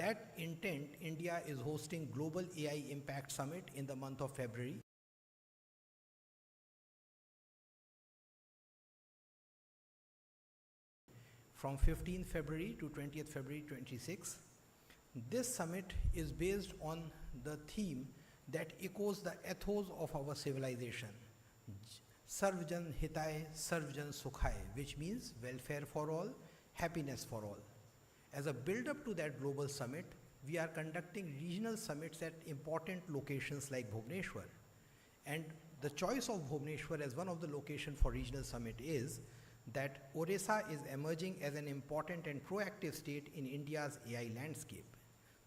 that intent, India is hosting Global AI Impact Summit in the month of February. From 15th February to 20th February 26. This summit is based on the theme that echoes the ethos of our civilization, Sarvjan Hitay, Sarvjan Sukhay, which means welfare for all, happiness for all. As a build-up to that global summit, we are conducting regional summits at important locations like Bhubaneswar. And the choice of Bhubaneswar as one of the locations for regional summit is that Odisha is emerging as an important and proactive state in India's AI landscape.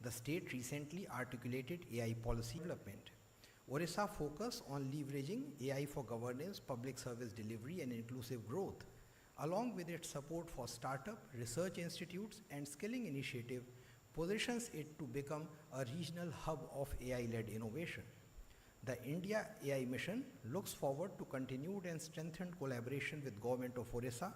The state recently articulated AI policy development. Odisha focus on leveraging AI for governance, public service delivery, and inclusive growth, along with its support for startup, research institutes, and skilling initiative, positions it to become a regional hub of AI-led innovation. The India AI mission looks forward to continued and strengthened collaboration with Government of Odisha,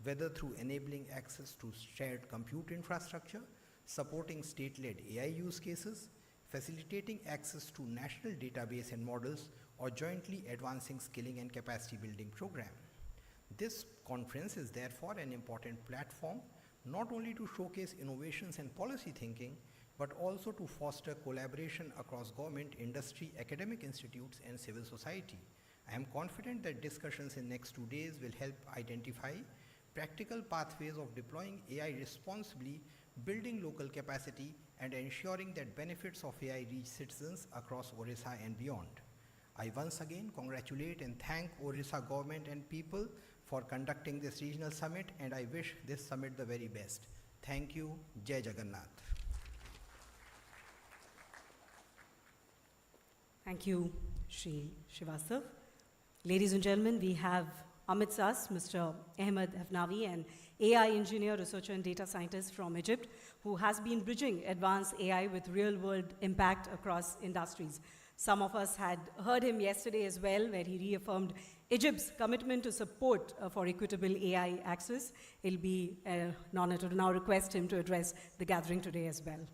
whether through enabling access to shared compute infrastructure, supporting state-led AI use cases, facilitating access to national database and models, or jointly advancing skilling and capacity building program. This conference is therefore an important platform not only to showcase innovations and policy thinking, but also to foster collaboration across government, industry, academic institutes, and civil society. I am confident that discussions in next 2 days will help identify practical pathways of deploying AI responsibly, building local capacity, and ensuring that benefits of AI reach citizens across Odisha and beyond. I once again congratulate and thank Odisha government and people for conducting this regional summit, and I wish this summit the very best. Thank you. Jai Jagannath. Thank you, Shri Srivastav. Ladies and gentlemen, we have amidst us Mr. Ahmed Hafnavi, an AI engineer, researcher, and data scientist from Egypt, who has been bridging advanced AI with real-world impact across industries. Some of us had heard him yesterday as well, where he reaffirmed Egypt's commitment to support for equitable AI access. It'll be an honor to now request him to address the gathering today as well.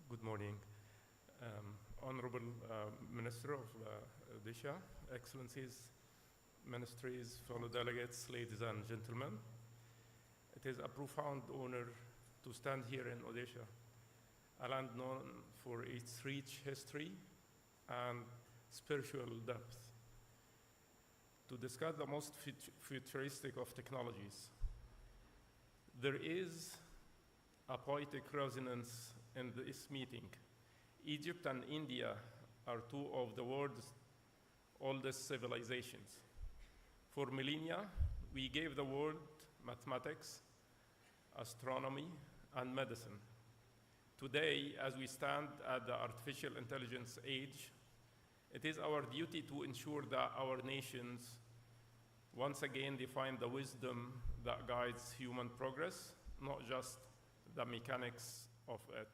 Good morning. Honorable Minister of Odisha, Excellencies, Ministries, fellow delegates, ladies and gentlemen. It is a profound honor to stand here in Odisha, a land known for its rich history and spiritual depth, to discuss the most futuristic of technologies. There is a poetic resonance in this meeting. Egypt and India are two of the world's oldest civilizations. For millennia, we gave the world mathematics, astronomy, and medicine. Today, as we stand at the artificial intelligence age, it is our duty to ensure that our nations once again define the wisdom that guides human progress, not just the mechanics of it.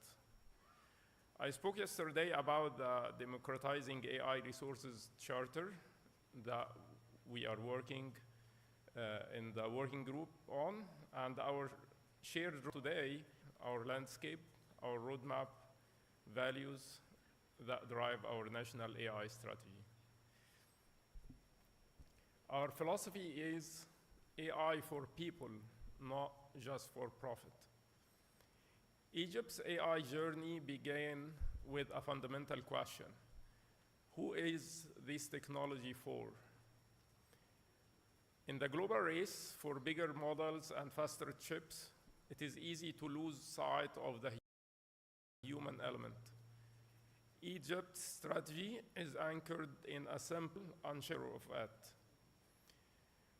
I spoke yesterday about the Democratizing AI Resources Charter that we are working in the working group on, and our shared today, our landscape, our roadmap, values that drive our national AI strategy. Our philosophy is AI for people, not just for profit. Egypt's AI journey began with a fundamental question: who is this technology for? In the global race for bigger models and faster chips, it is easy to lose sight of the human element. Egypt's strategy is anchored in a simple unsure of it.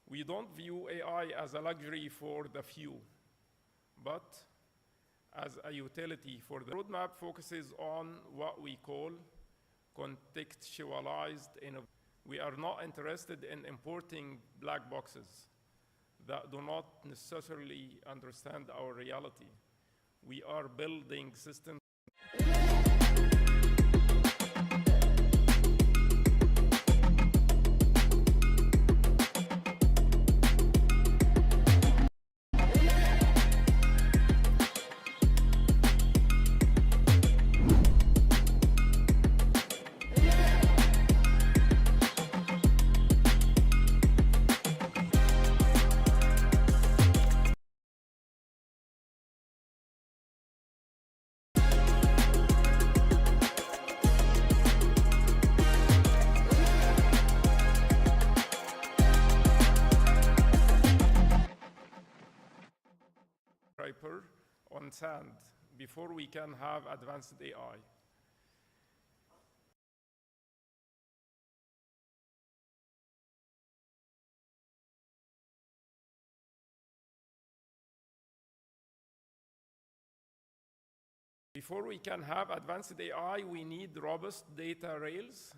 We don't view AI as a luxury for the few, but as a utility for the roadmap focuses on what we call contextualized innovation. We are not interested in importing black boxes that do not necessarily understand our reality. We are building systems on sand before we can have advanced AI. Before we can have advanced AI, we need robust data rails.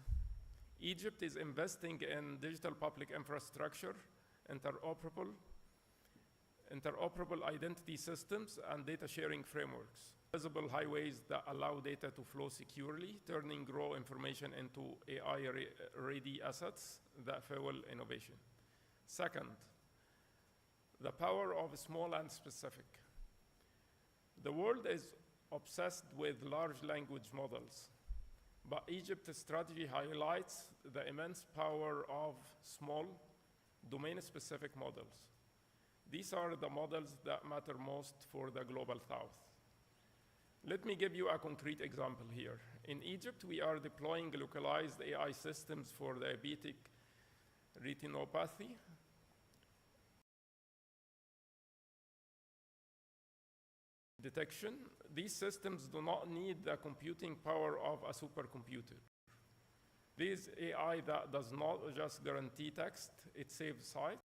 Egypt is investing in digital public infrastructure, interoperable identity systems, and data sharing frameworks. Visible highways that allow data to flow securely, turning raw information into AI-ready assets that fuel innovation. Second, the power of small and specific. The world is obsessed with large language models, but Egypt's strategy highlights the immense power of small, domain-specific models. These are the models that matter most for the global south. Let me give you a concrete example here. In Egypt, we are deploying localized AI systems for diabetic retinopathy. Detection. These systems do not need the computing power of a supercomputer. This AI that does not just guarantee text, it saves sight.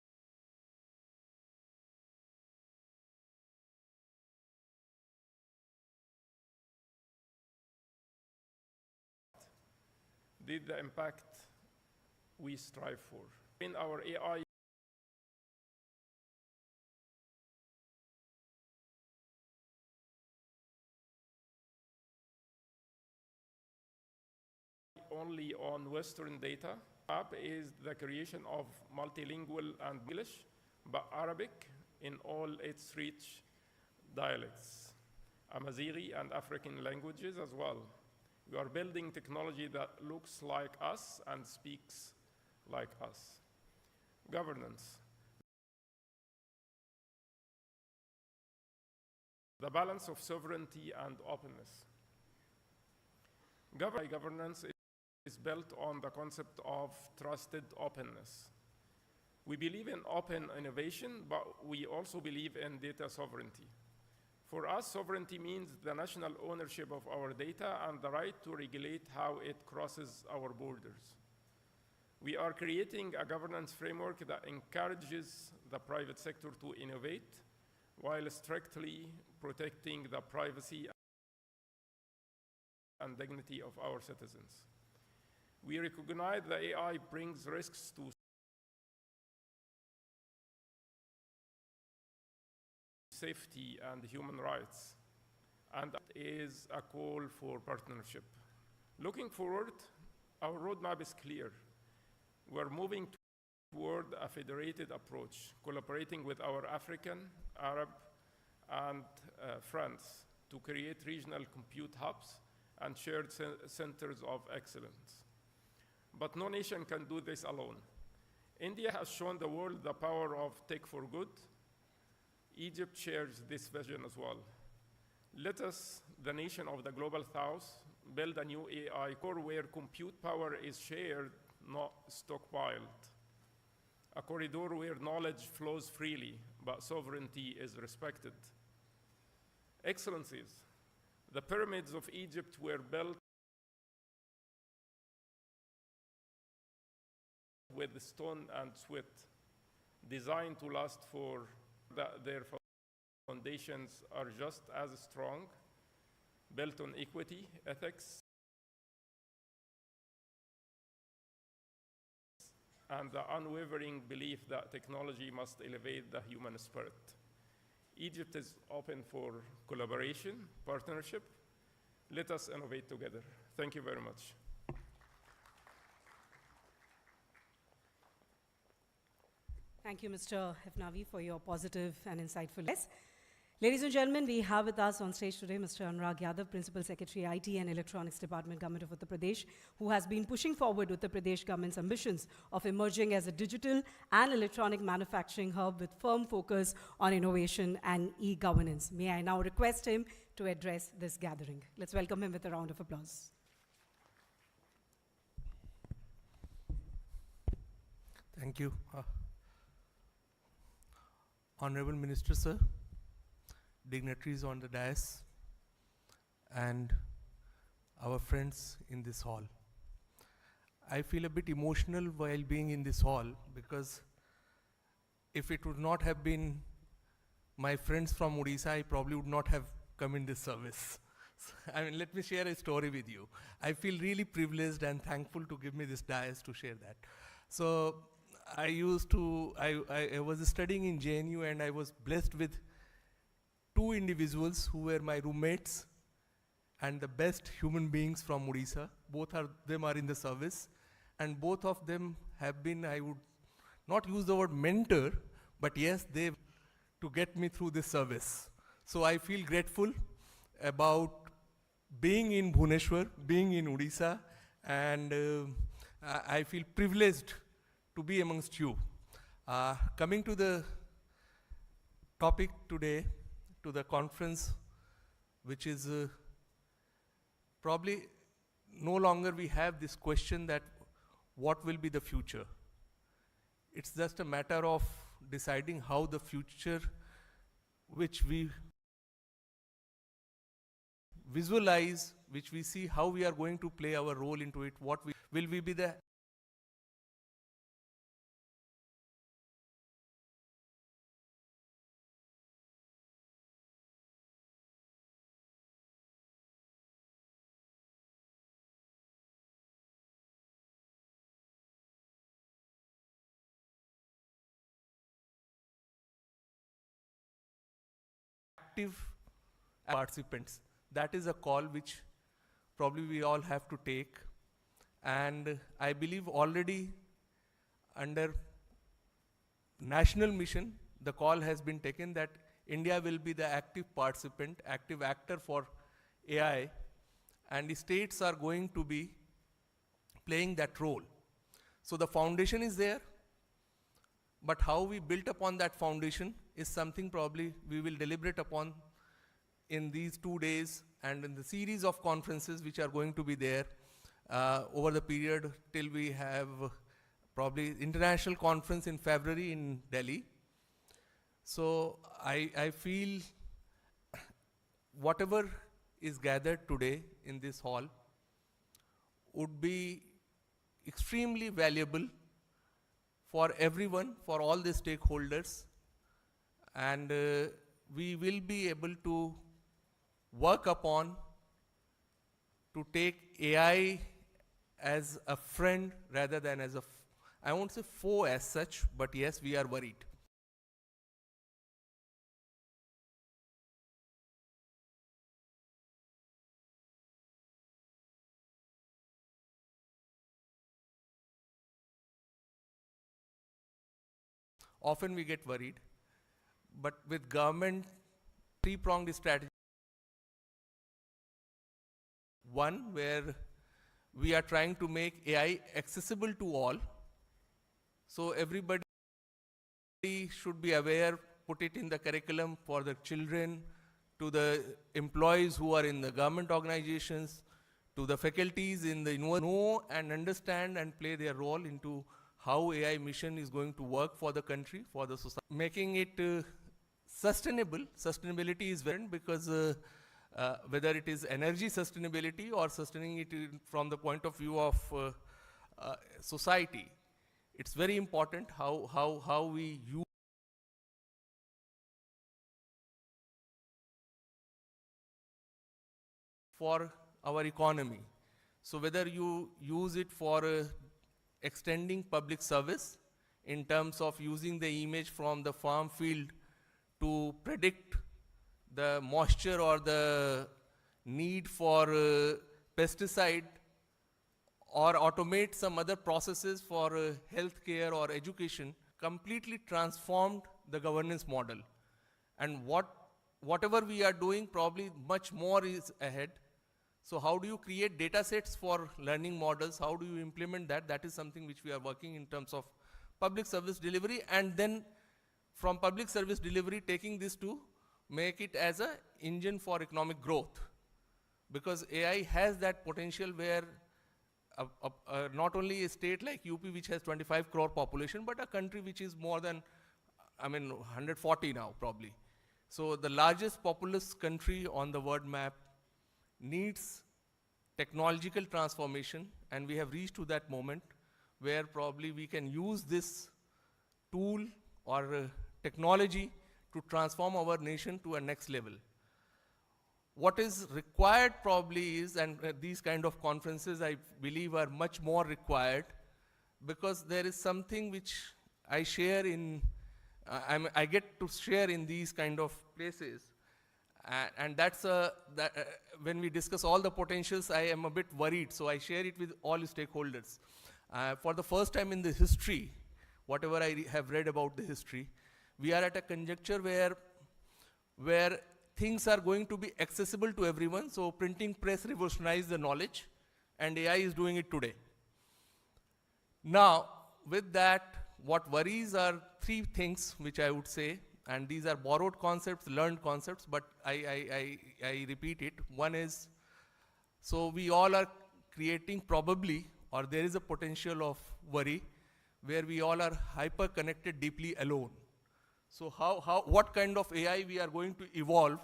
Did the impact we strive for. In our AI only on Western data. App is the creation of multilingual and English, but Arabic in all its rich dialects, Amazighi and African languages as well. We are building technology that looks like us and speaks like us. Governance. The balance of sovereignty and openness. Governance is built on the concept of trusted openness. We believe in open innovation, but we also believe in data sovereignty. For us, sovereignty means the national ownership of our data and the right to regulate how it crosses our borders. We are creating a governance framework that encourages the private sector to innovate while strictly protecting the privacy and dignity of our citizens. We recognize that AI brings risks to safety and human rights, and that is a call for partnership. Looking forward, our roadmap is clear. We're moving toward a federated approach, collaborating with our African, Arab, and friends to create regional compute hubs and shared centers of excellence. But no nation can do this alone. India has shown the world the power of tech for good. Egypt shares this vision as well. Let us, the nation of the global south, build a new AI core where compute power is shared, not stockpiled. A corridor where knowledge flows freely, but sovereignty is respected. Excellencies, the pyramids of Egypt were built with stone and sweat, designed to last for their foundations are just as strong, built on equity, ethics, and the unwavering belief that technology must elevate the human spirit. Egypt is open for collaboration, partnership. Let us innovate together. Thank you very much. Thank you, Mr. Hefnavi, for your positive and insightful address. Ladies and gentlemen, we have with us on stage today Mr. Anurag Yadav, Principal Secretary, IT and Electronics Department, Government of Uttar Pradesh, who has been pushing forward Uttar Pradesh government's ambitions of emerging as a digital and electronic manufacturing hub with firm focus on innovation and e-governance. May I now request him to address this gathering. Let's welcome him with a round of applause. Thank you. Honorable Minister, sir, dignitaries on the dais, and our friends in this hall. I feel a bit emotional while being in this hall because if it would not have been my friends from Odisha, I probably would not have come in this service. I mean, let me share a story with you. I feel really privileged and thankful to give me this dais to share that. So I was studying in JNU and I was blessed with two individuals who were my roommates and the best human beings from Odisha. Both of them are in the service, and both of them have been, I would not use the word mentor, but yes, they to get me through this service. So I feel grateful about being in Bhubaneswar, being in Odisha, and I feel privileged to be amongst you. Coming to the topic today, to the conference, which is probably no longer we have this question that what will be the future. It's just a matter of deciding how the future, which we visualize, which we see how we are going to play our role into it, will we be the active participants. That is a call which probably we all have to take. And I believe already under national mission, the call has been taken that India will be the active participant, active actor for AI, and the states are going to be playing that role. So the foundation is there, but how we built upon that foundation is something probably we will deliberate upon in these 2 days and in the series of conferences which are going to be there over the period till we have probably international conference in February in Delhi. So I feel whatever is gathered today in this hall would be extremely valuable for everyone, for all the stakeholders, and we will be able to work upon to take AI as a friend rather than as I won't say foe as such, but yes, we are worried. Often we get worried, but with government three-pronged strategy. One, where we are trying to make AI accessible to all. So everybody should be aware, put it in the curriculum for the children, to the employees who are in the government organizations, to the faculties in the university, know and understand and play their role into how AI mission is going to work for the country, for the society. Making it sustainable. Sustainability is very important because whether it is energy sustainability or sustaining it from the point of view of society, it's very important how we use for our economy. So whether you use it for extending public service in terms of using the image from the farm field to predict the moisture or the need for pesticide, or automate some other processes for healthcare or education, completely transformed the governance model. And whatever we are doing, probably much more is ahead. So how do you create data sets for learning models? How do you implement that? That is something which we are working in terms of public service delivery, and then from public service delivery taking this to make it as an engine for economic growth. Because AI has that potential where not only a state like UP, which has 25 crore population, but a country which is more than, 140 now probably. So the largest populous country on the world map needs technological transformation, and we have reached to that moment where probably we can use this tool or technology to transform our nation to a next level. What is required probably is, and these kind of conferences I believe are much more required, because there is something which I share in, I get to share in these kind of places. And that's when we discuss all the potentials, I am a bit worried, so I share it with all stakeholders. For the first time in the history, whatever I have read about the history, we are at a conjuncture where things are going to be accessible to everyone. So printing press revolutionized the knowledge, and AI is doing it today. Now, with that, what worries are three things which I would say, and these are borrowed concepts, learned concepts, but I repeat it. One is, so we all are creating probably, or there is a potential of worry, where we all are hyper-connected, deeply alone. So what kind of AI we are going to evolve,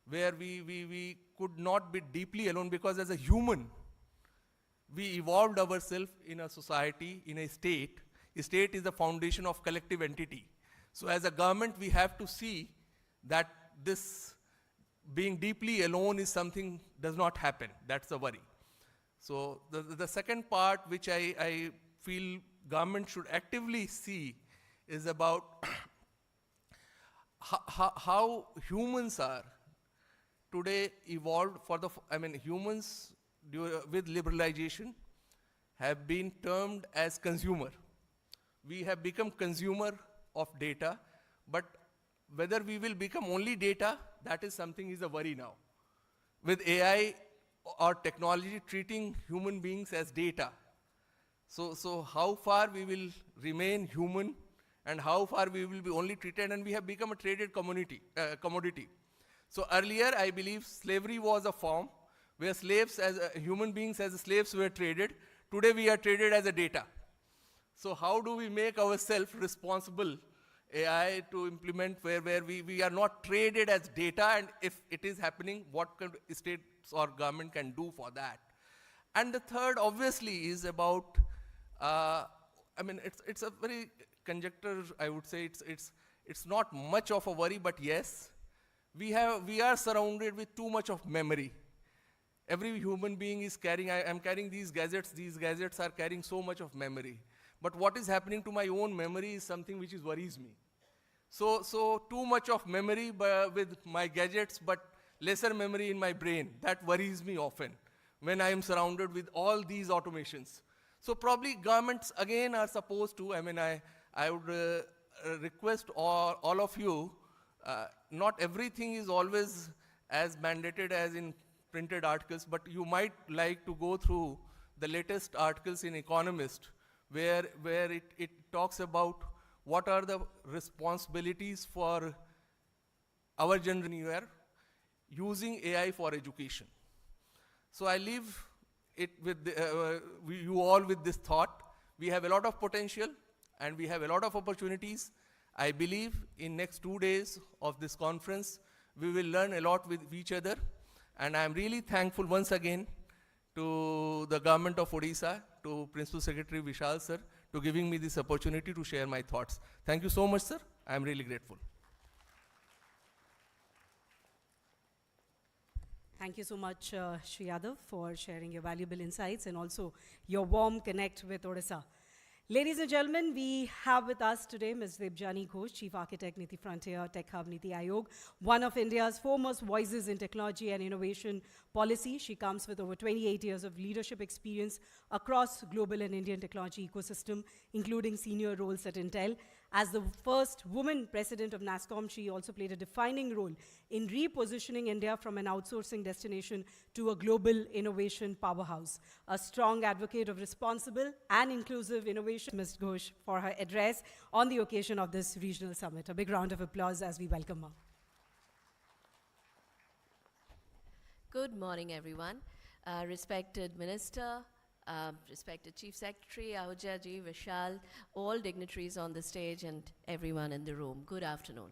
where we could not be deeply alone, because as a human, we evolved ourselves in a society, in a state. A state is the foundation of collective entity. So as a government, we have to see that this being deeply alone is something does not happen. That's the worry. So the second part, which I feel government should actively see, is about how humans are today evolved for the, humans with liberalization have been termed as consumer. We have become consumer of data, but whether we will become only data, that is something is a worry now. With AI or technology treating human beings as data. So how far we will remain human, and how far we will be only treated, and we have become a traded commodity. So earlier, I believe slavery was a form where slaves human beings as slaves were traded. Today we are traded as a data. So how do we make ourselves responsible AI to implement where we are not traded as data, and if it is happening, what kind of states or government can do for that? And the third obviously is about, it's a very conjecture, I would say. It's not much of a worry, but yes, we are surrounded with too much of memory. Every human being is carrying, I'm carrying these gadgets are carrying so much of memory. But what is happening to my own memory is something which worries me. So too much of memory with my gadgets, but lesser memory in my brain. That worries me often when I am surrounded with all these automations. So probably governments again are supposed to, I would request all of you, not everything is always as mandated as in printed articles, but you might like to go through the latest articles in Economist, where it talks about what are the responsibilities for our generation using AI for education. So I leave it with you all with this thought. We have a lot of potential and we have a lot of opportunities. I believe in next 2 days of this conference, we will learn a lot with each other. And I am really thankful once again to the government of Odisha, to Principal Secretary Vishal sir, to giving me this opportunity to share my thoughts. Thank you so much, sir. I am really grateful. Thank you so much, Shri Yadav, for sharing your valuable insights and also your warm connect with Odisha. Ladies and gentlemen, we have with us today Ms. Debjani Ghosh, Chief Architect, Niti Frontier, Tech Hub, Niti Aayog, one of India's foremost voices in technology and innovation policy. She comes with over 28 years of leadership experience across global and Indian technology ecosystem, including senior roles at Intel. As the first woman president of NASSCOM, she also played a defining role in repositioning India from an outsourcing destination to a global innovation powerhouse. A strong advocate of responsible and inclusive innovation, Ms. Ghosh, for her address on the occasion of this regional summit. A big round of applause as we welcome her. Good morning, everyone. Respected Minister, respected Chief Secretary, Ahuja ji, Vishal, all dignitaries on the stage and everyone in the room. Good afternoon.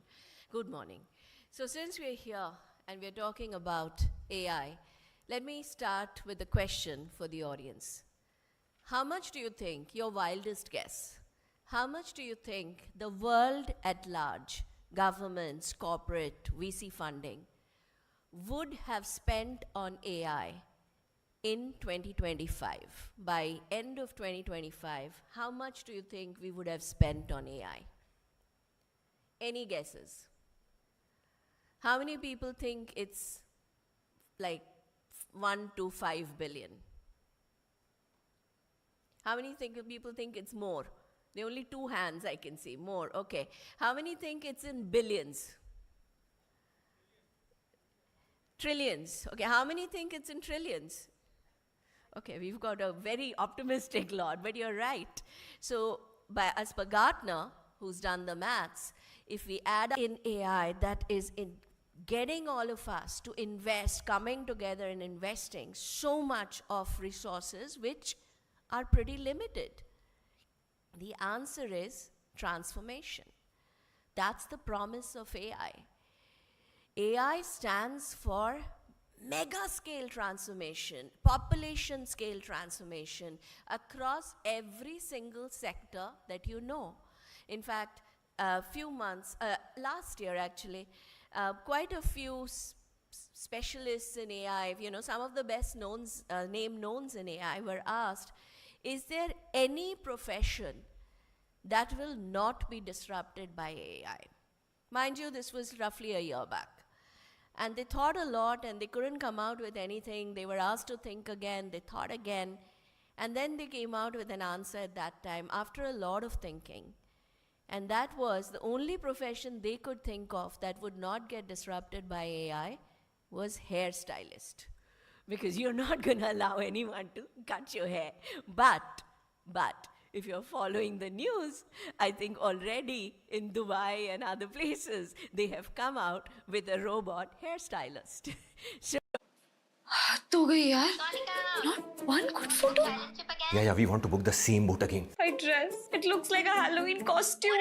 Good morning. So since we're here and we're talking about AI, let me start with a question for the audience. How much do you think, your wildest guess, how much do you think the world at large, governments, corporate, VC funding, would have spent on AI in 2025? By end of 2025, how much do you think we would have spent on AI? Any guesses? How many people think it's like 1 to 5 billion? How many people think it's more? There are only two hands I can see. More, okay. How many think it's in billions? Trillions. Okay, how many think it's in trillions? Okay, we've got a very optimistic lot, but you're right. So, as per Gartner, who's done the maths, if we add in AI, that is in getting all of us to invest, coming together and investing so much of resources which are pretty limited. The answer is transformation. That's the promise of AI. AI stands for mega scale transformation, population scale transformation across every single sector that you know. In fact, a few months, last year actually, quite a few specialists in AI, some of the best name knowns in AI were asked, is there any profession that will not be disrupted by AI? Mind you, this was roughly a year back. And they thought a lot and they couldn't come out with anything. They were asked to think again, they thought again, and then they came out with an answer at that time after a lot of thinking. And that was the only profession they could think of that would not get disrupted by AI was hairstylist. Because you're not going to allow anyone to cut your hair. But, if you're following the news, I think already in Dubai and other places, they have come out with a robot hairstylist. So, तो गई यार. Not one good photo. Yeah, we want to book the same boat again. My dress. It looks like a Halloween costume.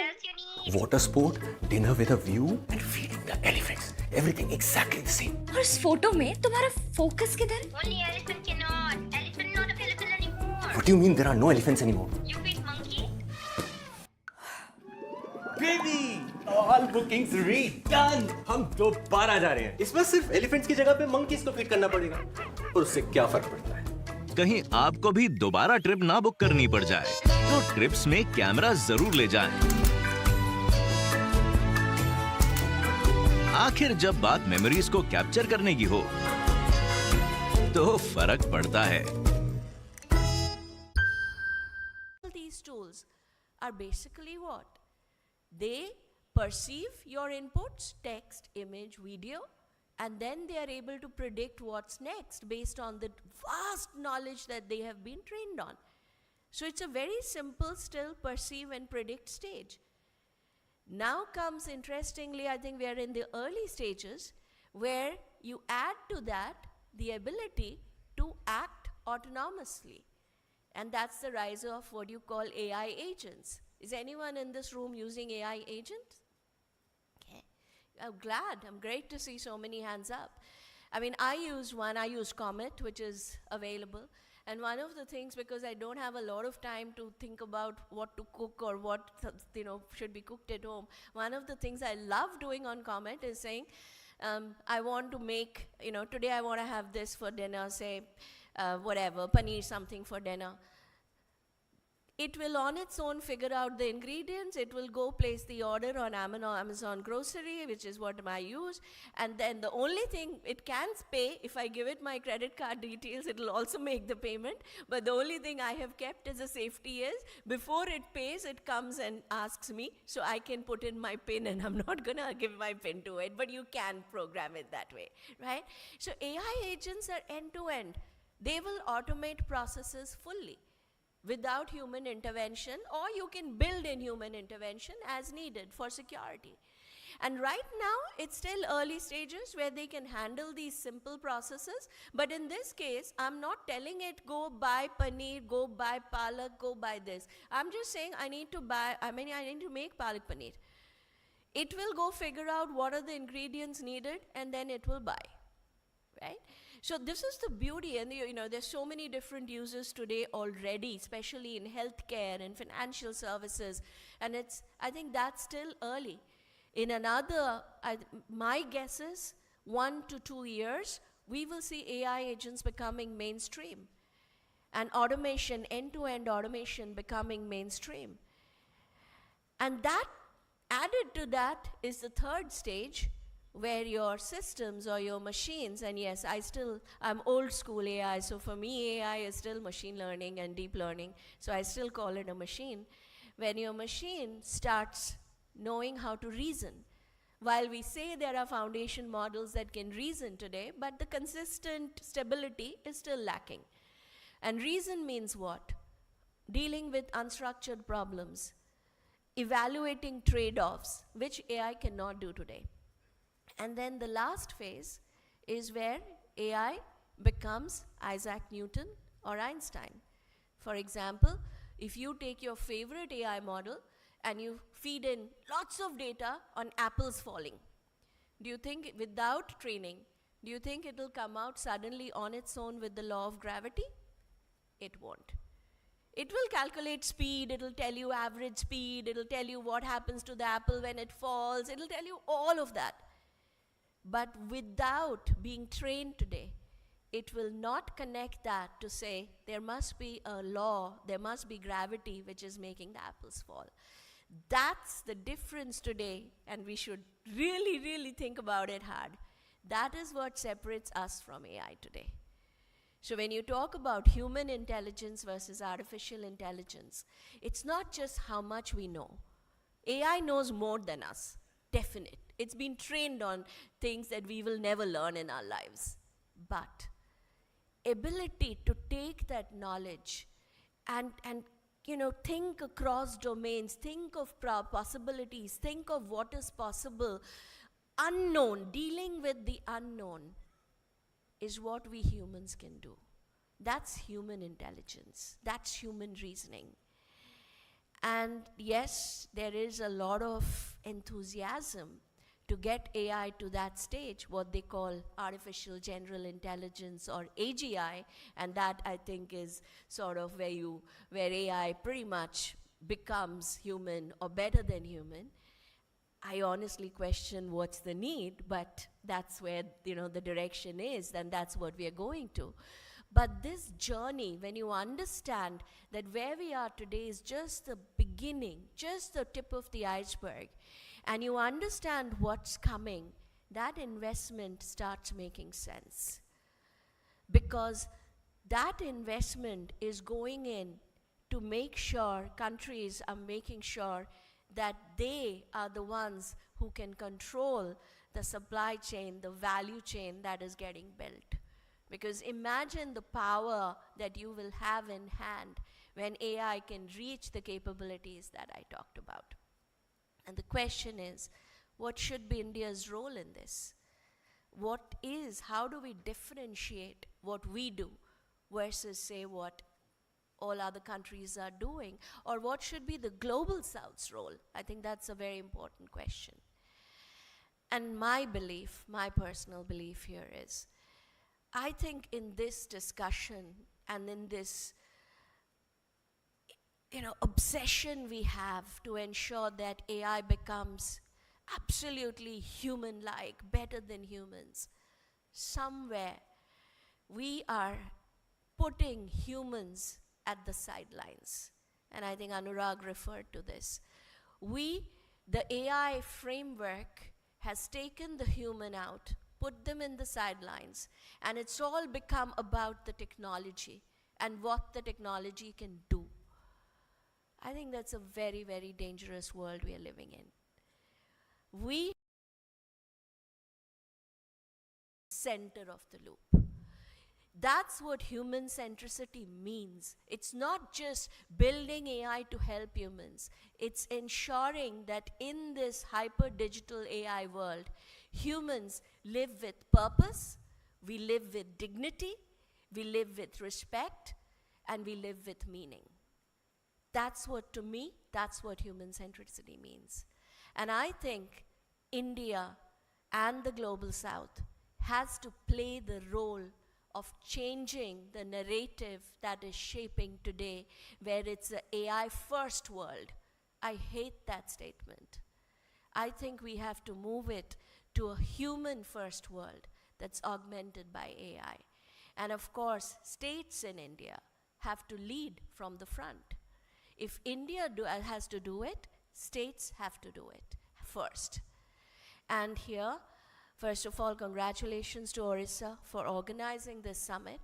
Water sport, dinner with a view, and feeding the elephants. Everything exactly the same. और इस photo में तुम्हारा focus किधर? Only elephant cannot. Elephant not available anymore. What do you mean there are no elephants anymore? You feed monkey? Baby, all bookings redone. हम दोबारा जा रहे हैं. इसमें सिर्फ elephants की जगह पे monkeys को feed करना पड़ेगा. और उससे क्या फर्क पड़ता है? कहीं आपको भी दोबारा ट्रिप ना बुक करनी पड़ जाए, तो ट्रिप्स में कैमरा जरूर ले जाएं। आखिर जब बात मेमोरीज को कैप्चर करने की हो, तो फर्क पड़ता है। these tools are basically what? They perceive your inputs, text, image, video, and then they are able to predict what's next based on the vast knowledge that they have been trained on. So it's a very simple still perceive and predict stage. Now comes, interestingly, I think we are in the early stages where you add to that the ability to act autonomously. And that's the rise of what you call AI agents. Is anyone in this room using AI agents? Okay. I'm great to see so many hands up. I mean, I use Comet, which is available. And one of the things, because I don't have a lot of time to think about what to cook or what should be cooked at home, one of the things I love doing on Comet is saying, I want to make, today I want to have this for dinner, say, whatever, paneer something for dinner. It will on its own figure out the ingredients. It will go place the order on Amazon grocery, which is what I use. And then the only thing it can pay, if I give it my credit card details, it will also make the payment. But the only thing I have kept as a safety is, before it pays, it comes and asks me, so I can put in my PIN, and I'm not going to give my PIN to it, but you can program it that way, right? So AI agents are end-to-end. They will automate processes fully, without human intervention, or you can build in human intervention as needed for security. And right now, it's still early stages where they can handle these simple processes. But in this case, I'm not telling it, go buy paneer, go buy palak, go buy this. I'm just saying I need to make palak paneer. It will go figure out what are the ingredients needed, and then it will buy, right? So this is the beauty, and there's so many different uses today already, especially in healthcare and financial services, and I think that's still early. In my guess is 1 to 2 years, we will see AI agents becoming mainstream, and automation, end-to-end automation becoming mainstream. And that, added to that, is the third stage, where your systems or your machines, and yes, I'm old school AI, so for me AI is still machine learning and deep learning, so I still call it a machine. When your machine starts knowing how to reason, while we say there are foundation models that can reason today, but the consistent stability is still lacking. And reason means what? Dealing with unstructured problems, evaluating trade-offs, which AI cannot do today. And then the last phase is where AI becomes Isaac Newton or Einstein. For example, if you take your favorite AI model and you feed in lots of data on apples falling, do you think, without training, do you think it will come out suddenly on its own with the law of gravity? It won't. It will calculate speed, it will tell you average speed, it will tell you what happens to the apple when it falls, it will tell you all of that. But without being trained today, it will not connect that to say there must be a law, there must be gravity which is making the apples fall. That's the difference today, and we should really, really think about it hard. That is what separates us from AI today. So when you talk about human intelligence versus artificial intelligence, it's not just how much we know. AI knows more than us, definite. It's been trained on things that we will never learn in our lives. But ability to take that knowledge and think across domains, think of possibilities, think of what is possible, unknown, dealing with the unknown, is what we humans can do. That's human intelligence. That's human reasoning. And yes, there is a lot of enthusiasm to get AI to that stage, what they call artificial general intelligence or AGI, and that I think is sort of where AI pretty much becomes human or better than human. I honestly question what's the need, but that's where the direction is, and that's what we are going to. But this journey, when you understand that where we are today is just the beginning, just the tip of the iceberg, and you understand what's coming, that investment starts making sense. Because that investment is going in to make sure, countries are making sure that they are the ones who can control the supply chain, the value chain that is getting built. Because imagine the power that you will have in hand when AI can reach the capabilities that I talked about. And the question is, what should be India's role in this? How do we differentiate what we do versus, say, what all other countries are doing? Or what should be the global South's role? I think that's a very important question. And my personal belief here is, I think in this discussion and in this obsession we have to ensure that AI becomes absolutely human-like, better than humans, somewhere we are putting humans at the sidelines. and I think Anurag referred to this. The AI framework has taken the human out, put them in the sidelines, and it's all become about the technology and what the technology can do. I think that's a very, very dangerous world we are living in. We center of the loop. That's what human centricity means. It's not just building AI to help humans. It's ensuring that in this hyper digital AI world, humans live with purpose, we live with dignity, we live with respect, and we live with meaning. That's what, to me, that's what human centricity means. And I think India and the global south has to play the role of changing the narrative that is shaping today, where it's an AI first world. I hate that statement. I think we have to move it to a human first world that's augmented by AI. And of course, states in India have to lead from the front. If India has to do it, states have to do it first. And here, first of all, congratulations to Odisha for organizing this summit.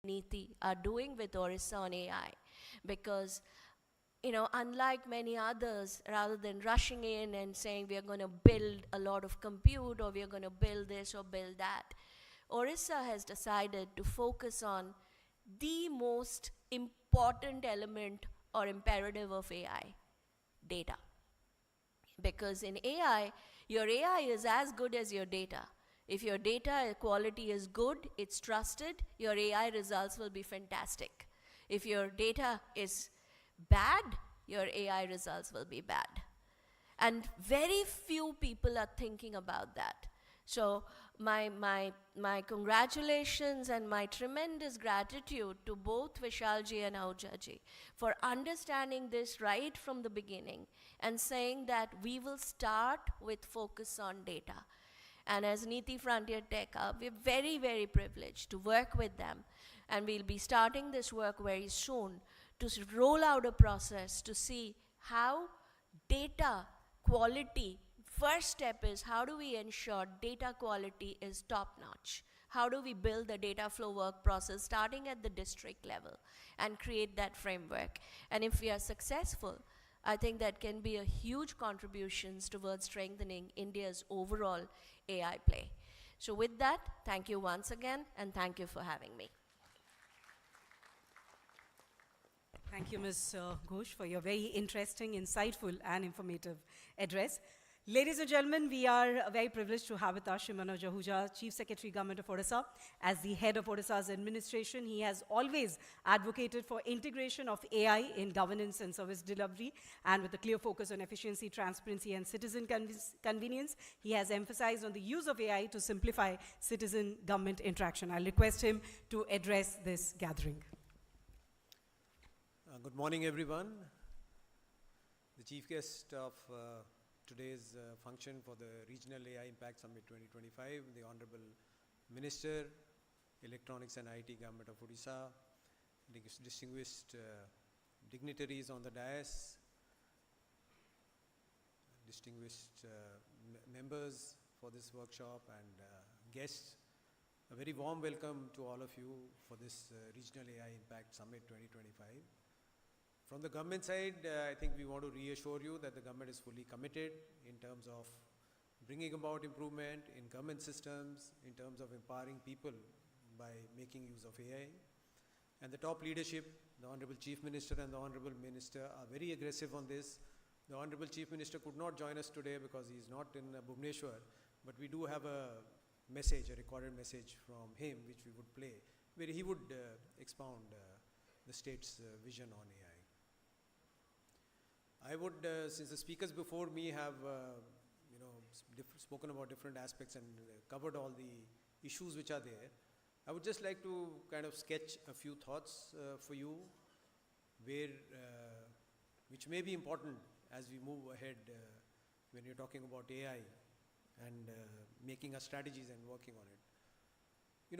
Neeti are doing with Odisha on AI, because unlike many others, rather than rushing in and saying we are going to build a lot of compute or we are going to build this or build that, Odisha has decided to focus on the most important element or imperative of AI, data. Because in AI, your AI is as good as your data. If your data quality is good, it's trusted, your AI results will be fantastic. If your data is bad, your AI results will be bad. And very few people are thinking about that. So my congratulations and my tremendous gratitude to both Vishalji and Ahujaji for understanding this right from the beginning and saying that we will start with focus on data. And as Neeti Frontier Tech Hub, we're very, very privileged to work with them. And we'll be starting this work very soon to roll out a process to see how data quality, first step is how do we ensure data quality is top notch? How do we build the data flow work process starting at the district level and create that framework? And if we are successful, I think that can be a huge contributions towards strengthening India's overall AI play. So with that, thank you once again, and thank you for having me. Thank you, Ms. Ghosh, for your very interesting, insightful, and informative address. Ladies and gentlemen, we are very privileged to have with us Shri Manoj Ahuja, Chief Secretary, Government of Odisha. As the head of Odisha's administration, he has always advocated for integration of AI in governance and service delivery, and with a clear focus on efficiency, transparency, and citizen convenience, he has emphasized on the use of AI to simplify citizen-government interaction. I'll request him to address this gathering. Good morning, everyone. The chief guest of today's function for the Regional AI Impact Summit 2025, the Honorable Minister, Electronics and IT Government of Odisha, distinguished dignitaries on the dais, distinguished members for this workshop, and guests. A very warm welcome to all of you for this Regional AI Impact Summit 2025. From the government side, I think we want to reassure you that the government is fully committed in terms of bringing about improvement in government systems, in terms of empowering people by making use of AI. And the top leadership, the Honorable Chief Minister and the Honorable Minister, are very aggressive on this. The Honorable Chief Minister could not join us today because he is not in Bhubaneswar, but we do have a message, a recorded message from him, which we would play, where he would expound the state's vision on AI. I would, since the speakers before me have, spoken about different aspects and covered all the issues which are there, I would just like to kind of sketch a few thoughts for you, which may be important as we move ahead when you're talking about AI and making our strategies and working on it.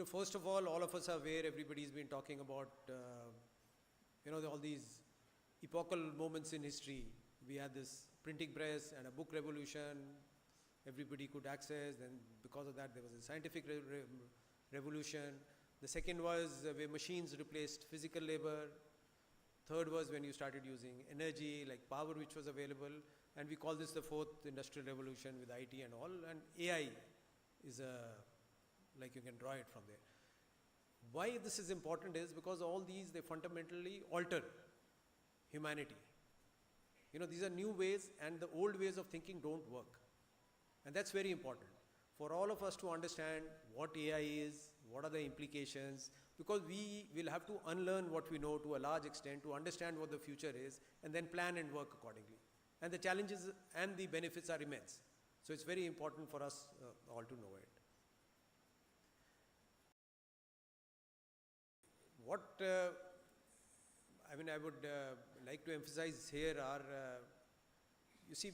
First of all of us are aware, everybody's been talking about, all these epochal moments in history. We had this printing press and a book revolution, everybody could access, then because of that there was a scientific revolution. The second was where machines replaced physical labor. Third was when you started using energy like power which was available, and we call this the fourth industrial revolution with IT and all, and AI is like you can draw it from there. Why this is important is because all these, they fundamentally alter humanity. These are new ways, and the old ways of thinking don't work. And that's very important for all of us to understand what AI is, what are the implications, because we will have to unlearn what we know to a large extent to understand what the future is, and then plan and work accordingly. And the challenges and the benefits are immense. So it's very important for us all to know it. What I would like to emphasize here are, you see,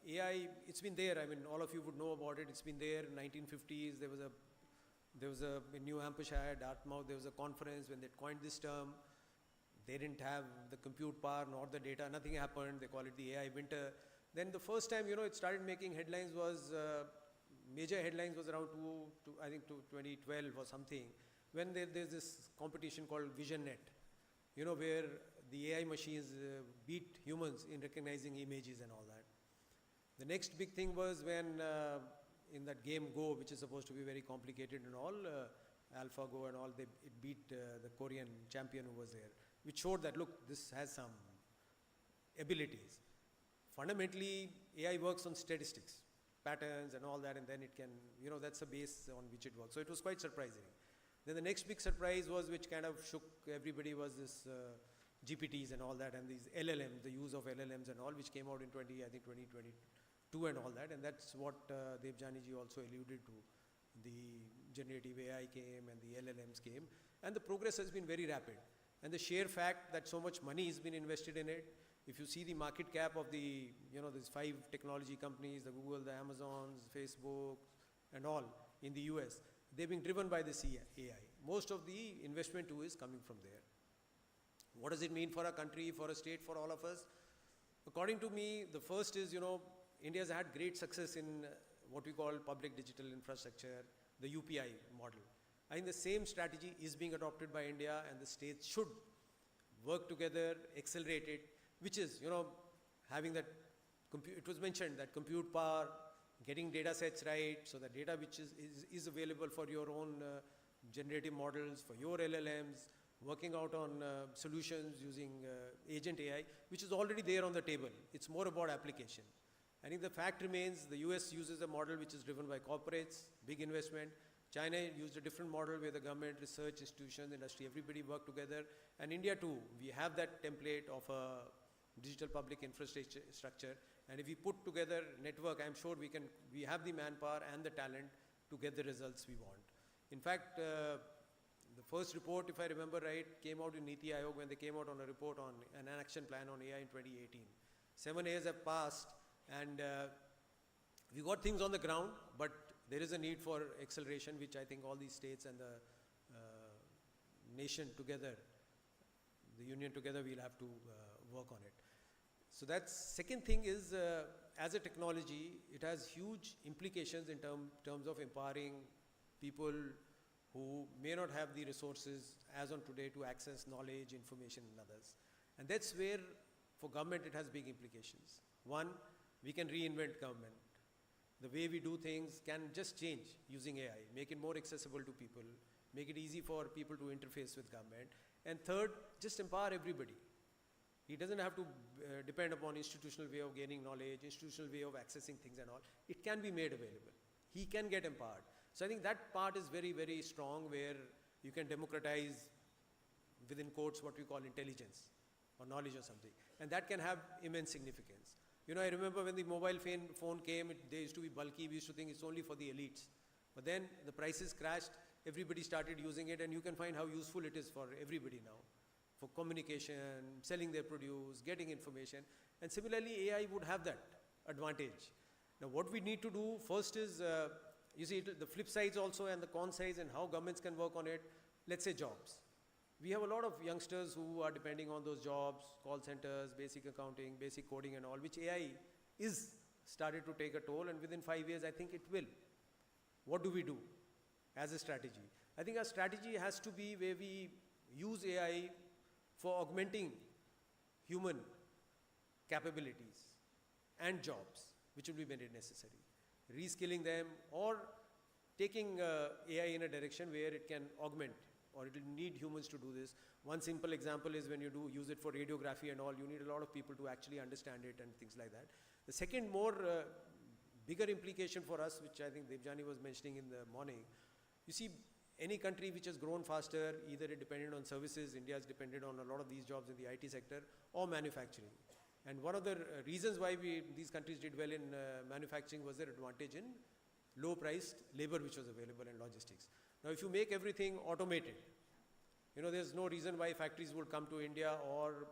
AI, it's been there. All of you would know about it. It's been there in 1950s. There was in New Hampshire, Dartmouth, there was a conference when they coined this term. They didn't have the compute power nor the data. Nothing happened. They call it the AI winter. Then the first time, it started making headlines was, major headlines was around 2012 or something, when there's this competition called VisionNet, where the AI machines beat humans in recognizing images and all that. The next big thing was when in that game Go, which is supposed to be very complicated and all, AlphaGo and all, it beat the Korean champion who was there, which showed that, look, this has some abilities. Fundamentally, AI works on statistics, patterns and all that, and then it can, that's the base on which it works. So it was quite surprising. Then the next big surprise was, which kind of shook everybody, was this GPTs and all that, and these LLMs, the use of LLMs and all, which came out in 2022 and all that, and that's what Devjani ji also alluded to. The generative AI came and the LLMs came, and the progress has been very rapid. And the sheer fact that so much money has been invested in it, if you see the market cap of the, these 5 technology companies, the Google, the Amazons, Facebook, and all in the US, they're being driven by this AI. Most of the investment too is coming from there. What does it mean for a country, for a state, for all of us? According to me, the first is, India has had great success in what we call public digital infrastructure, the UPI model. I think the same strategy is being adopted by India, and the states should work together, accelerate it, which is, having that, it was mentioned that compute power, getting data sets right, so the data which is available for your own generative models, for your LLMs, working out on solutions using agent AI, which is already there on the table. It's more about application. I think the fact remains, the US uses a model which is driven by corporates, big investment. China used a different model where the government, research institutions, industry, everybody work together. And India too, we have that template of a digital public infrastructure. And if we put together network, I'm sure we have the manpower and the talent to get the results we want. In fact, the first report, if I remember right, came out in Niti Aayog when they came out on a report on an action plan on AI in 2018. 7 years have passed, and we got things on the ground, but there is a need for acceleration, which I think all these states and the nation together, the union together, we'll have to work on it. So that's second thing is, as a technology, it has huge implications in terms of empowering people who may not have the resources as on today to access knowledge, information, and others. And that's where, for government, it has big implications. One, we can reinvent government. The way we do things can just change using AI, make it more accessible to people, make it easy for people to interface with government. And third, just empower everybody. He doesn't have to depend upon institutional way of gaining knowledge, institutional way of accessing things and all. It can be made available. He can get empowered. So I think that part is very, very strong, where you can democratize, within quotes, what we call intelligence or knowledge or something. And that can have immense significance. I remember when the mobile phone came, they used to be bulky. We used to think it's only for the elites. But then the prices crashed. Everybody started using it, and you can find how useful it is for everybody now, for communication, selling their produce, getting information. And similarly, AI would have that advantage. Now, what we need to do first is, you see, the flip sides also and the con sides and how governments can work on it. Let's say jobs. We have a lot of youngsters who are depending on those jobs, call centers, basic accounting, basic coding and all, which AI is started to take a toll, and within 5 years I think it will. What do we do as a strategy? I think our strategy has to be where we use AI for augmenting human capabilities and jobs, which will be very necessary. Reskilling them or taking AI in a direction where it can augment or it will need humans to do this. One simple example is when you use it for radiography and all, you need a lot of people to actually understand it and things like that. The second bigger implication for us, which I think Devjani was mentioning in the morning, you see, any country which has grown faster, either it depended on services, India has depended on a lot of these jobs in the IT sector, or manufacturing. And one of the reasons why these countries did well in manufacturing was their advantage in low-priced labor which was available in logistics. Now, if you make everything automated, there's no reason why factories would come to India or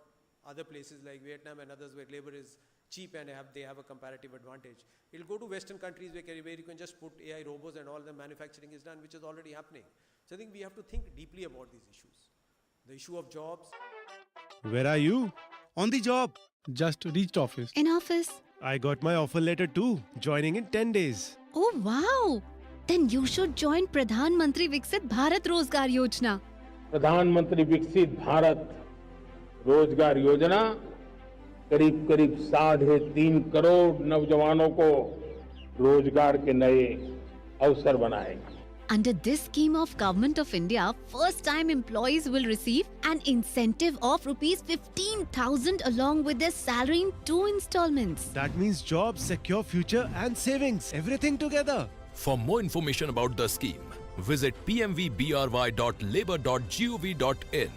other places like Vietnam and others where labor is cheap and they have a comparative advantage. It'll go to Western countries where you can just put AI robots and all the manufacturing is done, which is already happening. So I think we have to think deeply about these issues. The issue of jobs. Where are you? On the job. Just reached office. In office. I got my offer letter too. Joining in 10 days. Oh wow! Then you should join Pradhan Mantri Viksit Bharat Rozgar Yojana. प्रधानमंत्री विकसित भारत रोजगार योजना करीब करीब 3.5 करोड़ नौजवानों को रोजगार के नए अवसर बनाएगी. Under this scheme of Government of India, first-time employees will receive an incentive of rupees 15,000 along with their salary in 2 installments. That means jobs, secure future and savings. Everything together. For more information about the scheme, visit pmvbry.labor.gov.in.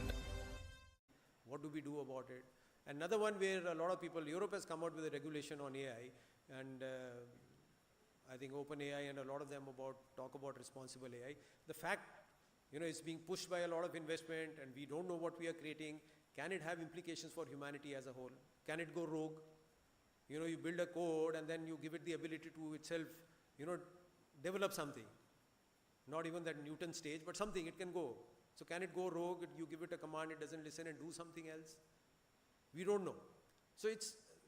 What do we do about it? Another one where a lot of people, Europe has come out with a regulation on AI, and I think OpenAI and a lot of them talk about responsible AI. The fact, it's being pushed by a lot of investment and we don't know what we are creating. Can it have implications for humanity as a whole? Can it go rogue? You build a code and then you give it the ability to itself, develop something. Not even that Newton stage, but something it can go. So can it go rogue? You give it a command, it doesn't listen and do something else? We don't know. So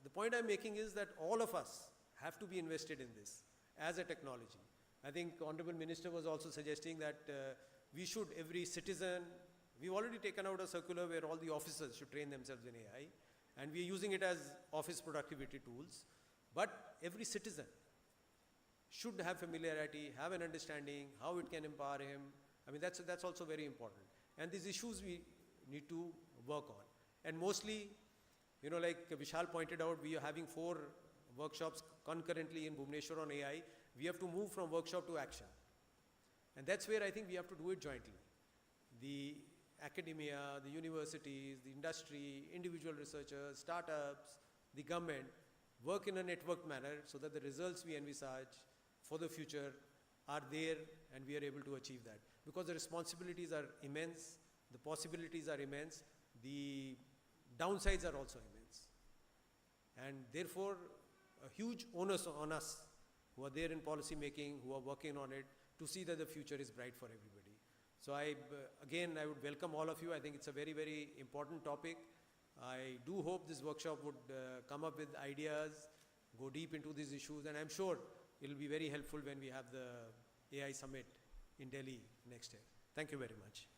the point I'm making is that all of us have to be invested in this as a technology. I think Honorable Minister was also suggesting that we should, every citizen, we've already taken out a circular where all the officers should train themselves in AI, and we're using it as office productivity tools. But every citizen should have familiarity, have an understanding, how it can empower him. I mean, that's also very important. And these issues we need to work on. And mostly, like Vishal pointed out, we are having 4 workshops concurrently in Bhubaneswar on AI. We have to move from workshop to action. And that's where I think we have to do it jointly. The academia, the universities, the industry, individual researchers, startups, the government, work in a networked manner so that the results we envisage for the future are there and we are able to achieve that. Because the responsibilities are immense, the possibilities are immense, the downsides are also immense. And therefore, a huge onus on us who are there in policy making, who are working on it, to see that the future is bright for everybody. So I would welcome all of you. I think it's a very, very important topic. I do hope this workshop would come up with ideas, go deep into these issues, and I'm sure it will be very helpful when we have the AI summit in Delhi next year. Thank you very much.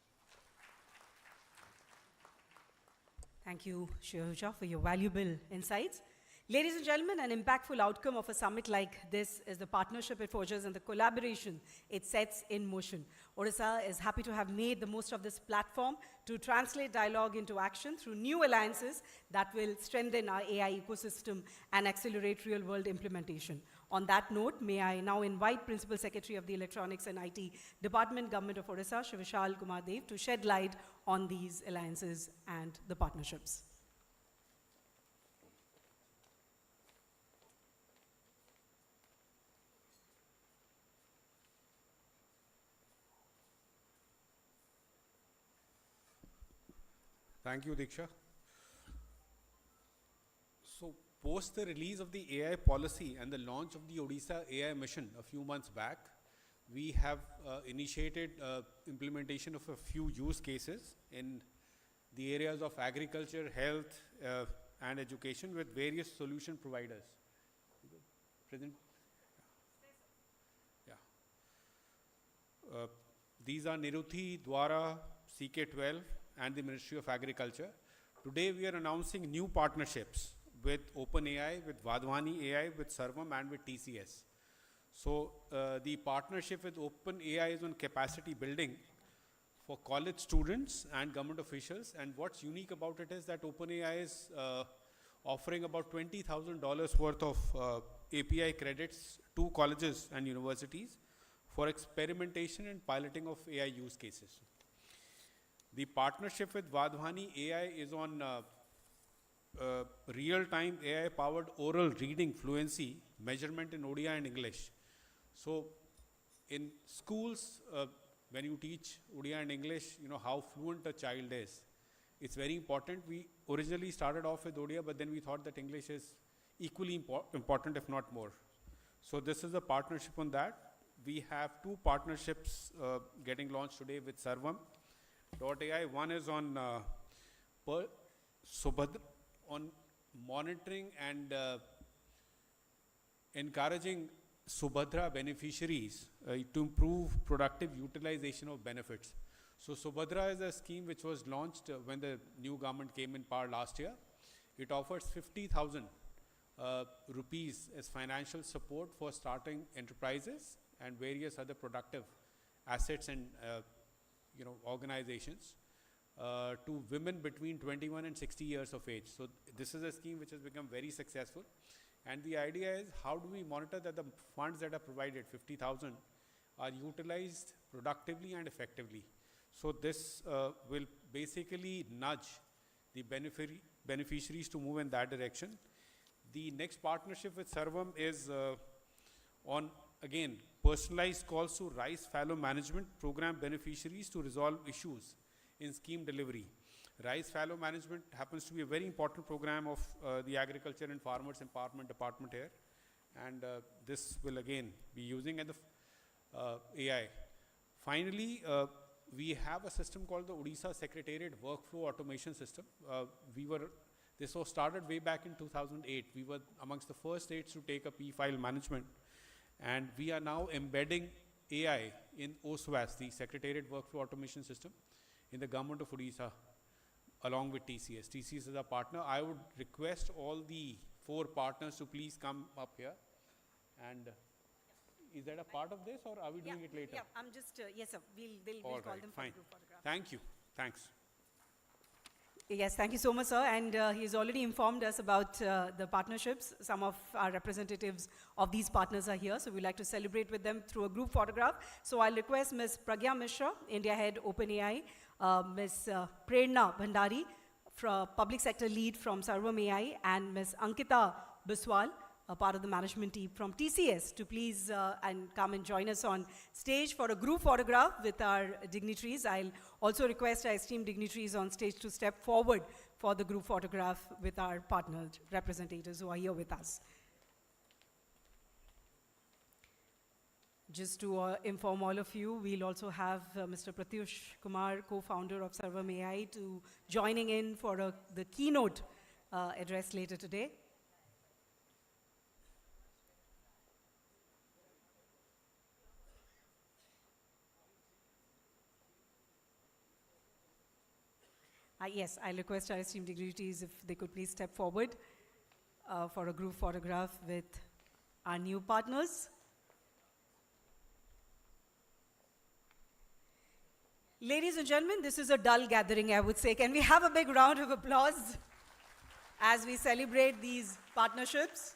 Thank you, Shivaja, for your valuable insights. Ladies and gentlemen, an impactful outcome of a summit like this is the partnership it forges and the collaboration it sets in motion. Odisha is happy to have made the most of this platform to translate dialogue into action through new alliances that will strengthen our AI ecosystem and accelerate real-world implementation. On that note, may I now invite Principal Secretary of the Electronics and IT Department, Government of Odisha, Shivashal Kumar Dev, to shed light on these alliances and the partnerships. Thank you, Diksha. So, post the release of the AI policy and the launch of the Odisha AI mission a few months back, we have initiated implementation of a few use cases in the areas of agriculture, health, and education with various solution providers. Present? Yeah. These are Niruthi, Dwara, CK12, and the Ministry of Agriculture. Today we are announcing new partnerships with OpenAI, with Vadhwani AI, with Sarvam, and with TCS. So the partnership with OpenAI is on capacity building for college students and government officials. And what's unique about it is that OpenAI is offering about $20,000 worth of API credits to colleges and universities for experimentation and piloting of AI use cases. The partnership with Vadhwani AI is on real-time AI-powered oral reading fluency measurement in Odia and English. So in schools, when you teach Odia and English, you know how fluent a child is. It's very important. We originally started off with Odia, but then we thought that English is equally important, if not more. So this is a partnership on that. We have two partnerships getting launched today with Sarvam.ai. One is on on monitoring and encouraging Subhadra beneficiaries to improve productive utilization of benefits. So Subhadra is a scheme which was launched when the new government came in power last year. It offers 50,000 rupees as financial support for starting enterprises and various other productive assets and organizations to women between 21 and 60 years of age. So this is a scheme which has become very successful. And the idea is, how do we monitor that the funds that are provided, 50,000, are utilized productively and effectively? So this will basically nudge the beneficiaries to move in that direction. The next partnership with Sarvam is on, again, personalized calls to Rice Fallow Management Program beneficiaries to resolve issues in scheme delivery. Rice Fallow Management happens to be a very important program of the Agriculture and Farmers Empowerment Department here. And this will again be using AI. Finally, we have a system called the Odisha Secretariat Workflow Automation System. This was started way back in 2008. We were amongst the first states to take up e-file management. And we are now embedding AI in OSWAS, the Secretariat Workflow Automation System, in the government of Odisha, along with TCS. TCS is a partner. I would request all the 4 partners to please come up here. And is that a part of this, or are we doing it later? Yeah, I'm just, yes, sir. We'll call them for fine. the group photograph. Thank you. Thanks. Yes, thank you so much, sir. And he's already informed us about the partnerships. Some of our representatives of these partners are here, so we'd like to celebrate with them through a group photograph. So I'll request Ms. Pragya Mishra, India Head OpenAI, Ms. Prerna Bhandari, Public Sector Lead from Sarvam AI, and Ms. Ankita Biswal, a part of the management team from TCS, to please and come and join us on stage for a group photograph with our dignitaries. I'll also request our esteemed dignitaries on stage to step forward for the group photograph with our partner representatives who are here with us. Just to inform all of you, we'll also have Mr. Pratyush Kumar, co-founder of Sarvam AI, to joining in for the keynote address later today. Yes, I'll request our esteemed dignitaries if they could please step forward for a group photograph with our new partners. Ladies and gentlemen, this is a dull gathering, I would say. Can we have a big round of applause as we celebrate these partnerships?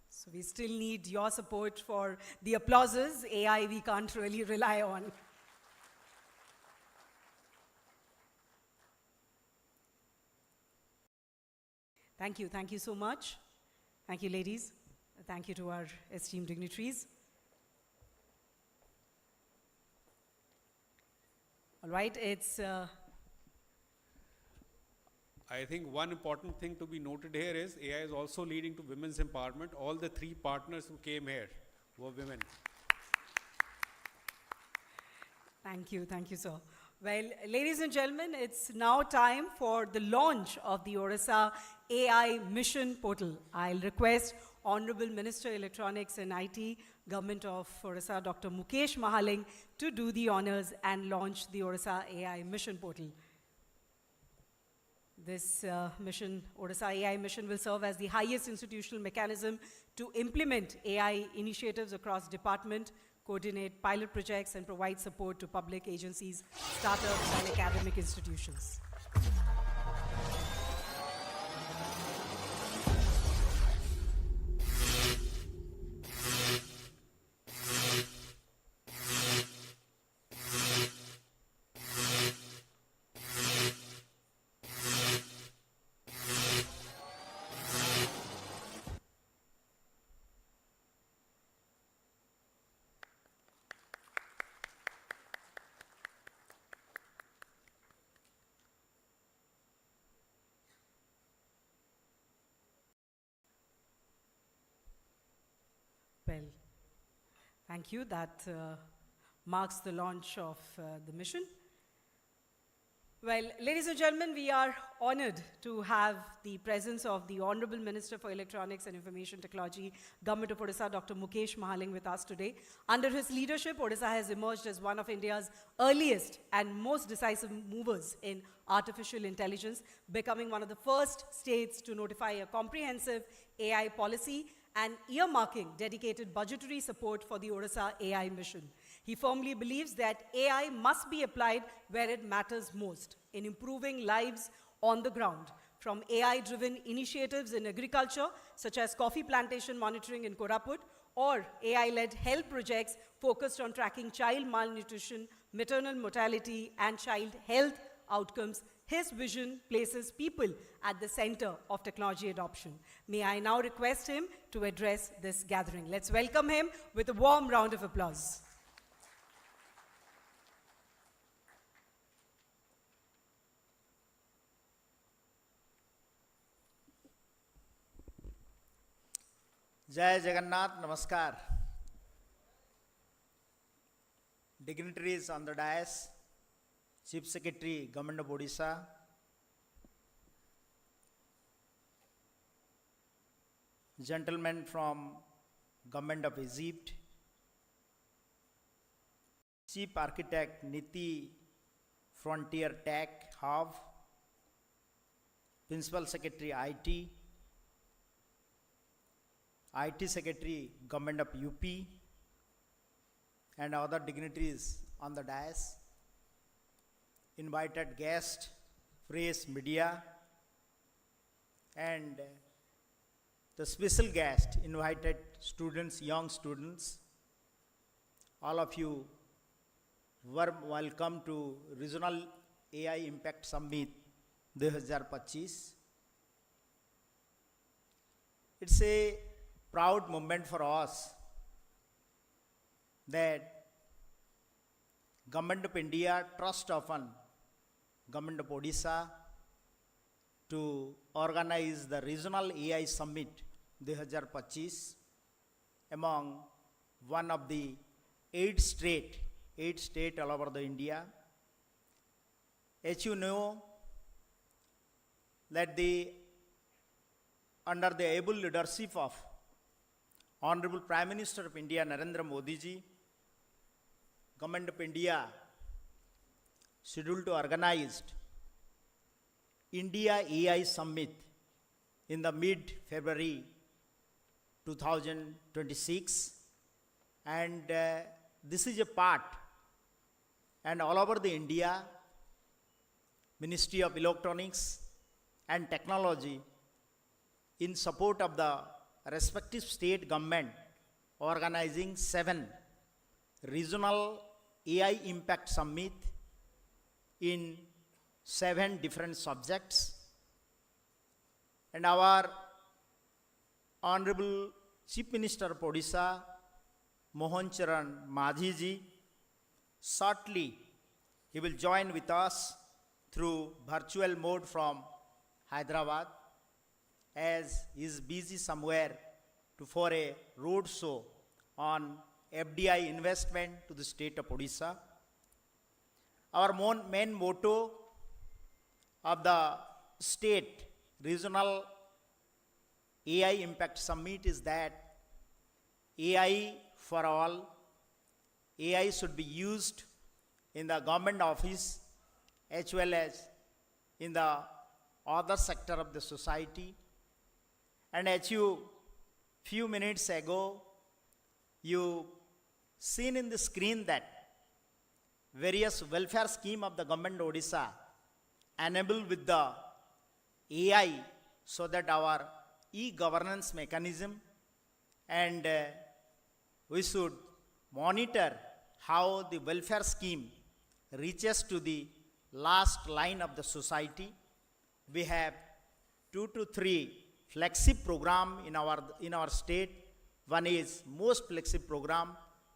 So we still need your support for the applauses. AI we can't really rely on. Thank you so much. Thank you, ladies. Thank you to our esteemed dignitaries. All right, it's... I think one important thing to be noted here is AI is also leading to women's empowerment. All the 3 partners who came here were women. Thank you, sir. Well, ladies and gentlemen, it's now time for the launch of the Odisha AI Mission Portal. I'll request Honorable Minister Electronics and IT, Government of Odisha, Dr. Mukesh Mahaling, to do the honors and launch the Odisha AI Mission Portal. This mission, Odisha AI Mission, will serve as the highest institutional mechanism to implement AI initiatives across department, coordinate pilot projects, and provide support to public agencies, startups, and academic institutions. Well, thank you. That marks the launch of the mission. Well, ladies and gentlemen, we are honored to have the presence of the Honorable Minister for Electronics and Information Technology, Government of Odisha, Dr. Mukesh Mahaling, with us today. Under his leadership, Odisha has emerged as one of India's earliest and most decisive movers in artificial intelligence, becoming one of the first states to notify a comprehensive AI policy and earmarking dedicated budgetary support for the Odisha AI mission. He firmly believes that AI must be applied where it matters most, in improving lives on the ground, from AI-driven initiatives in agriculture, such as coffee plantation monitoring in Koraput, or AI-led health projects focused on tracking child malnutrition, maternal mortality, and child health outcomes. His vision places people at the center of technology adoption. May I now request him to address this gathering. Let's welcome him with a warm round of applause. Jai Jagannath, Namaskar. Dignitaries on the dais, Chief Secretary, Government of Odisha, gentlemen from Government of Egypt, Chief Architect, Niti Frontier Tech Hub, Principal Secretary, IT Secretary, Government of UP, and other dignitaries on the dais, invited guests, press, media, and the special guest, invited students, young students. All of you, warm welcome to Regional AI Impact Summit 2025. It's a proud moment for us that Government of India trust upon Government of Odisha to organize the Regional AI Summit 2025 among one of the 8 states all over the India. As you know, that under the able leadership of Honorable Prime Minister of India, Narendra Modi ji, Government of India scheduled to organize India AI Summit in the mid-February 2026, and this is a part, and all over the India, Ministry of Electronics and Technology, in support of the respective state government, organizing 7 regional AI Impact Summit in 7 different subjects. And our Honorable Chief Minister of Odisha, Mohan Charan Majhi ji, shortly he will join with us through virtual mode from Hyderabad, as he is busy somewhere for a road show on FDI investment to the state of Odisha. Our main motto of the state regional AI Impact Summit is that AI for all. AI should be used in the government office as well as in the other sector of the society. And as you few minutes ago, you seen in the screen that various welfare scheme of the government of Odisha enabled with the AI so that our e-governance mechanism and we should monitor how the welfare scheme reaches to the last line of the society. We have 2 to 3 flagship program in our state. One is most flagship program,